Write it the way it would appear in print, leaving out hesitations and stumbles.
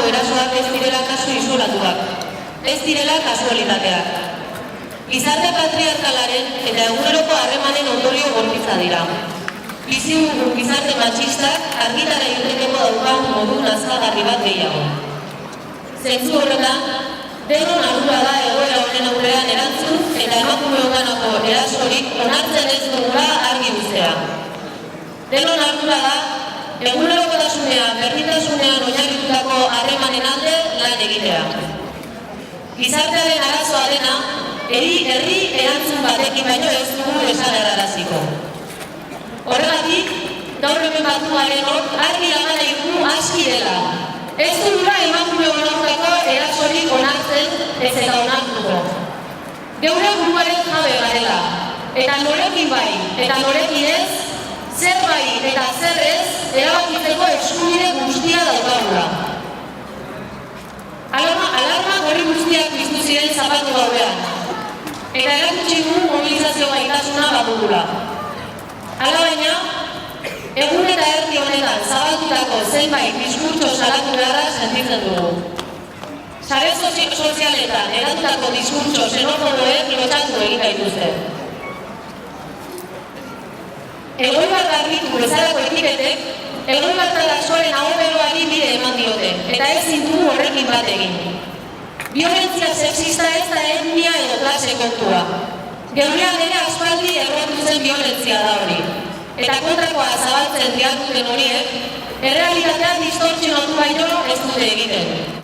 egindako erasoak ez direla kasu isolatuak, ez direla kasualitateak. Gizarte patriarkalaren eta eguneroko harremanen ondorio bortitza dira. Bizi dugun gizarte matxistak argitara irteteko daukan modu nazkagarri bat gehiago. Zentzu horretan, denon ardura da egoera honen aurrean erantzun eta emakumeonganako erasorik onartzen ez dugula argi uztea. Denon ardura da, egunerokotasunean, berdintasunean oinarritutako harremanen alde lan egitea. Gizartearen arazoa dena, herri erantzun batekin baino ez dugu esaneraraziko. Horregatik, gaur hemen batu garenok argi eman nahi dugu aski dela. Ez dugula emakumeonganako erasorik onartzen ez eta onartuko. Geure buruaren jabe garela, eta norekin bai, eta norekin ez, zer bai eta zer ez, erabakitzeko eskubide guztia daukagula. Alarma gorri guztiak piztu ziren zapatu gauean, eta erakutsi du mobilizazio gaitasuna badugula. Alabaina, egun eta erdi honetan zabaltutako zenbait diskurtso salatu beharra sentitzen dugu. Sare sozialetan eratutako diskurtso xenofoboek lotxatu egin gaituzte. Elgoibar garbitu bezalako etiketek, Elgoibar talaksoaren ahoberoari bide eman diote, eta ezin dugu horrekin bat egin. Violentzia sexista ez da etnia edo klase kontua. Geurean ere aspaldi errotu zen violentzia da hori. Eta kontrakoa zabaltzen diharduten horiek, errealitatean distortsionatu baino ez dute egiten.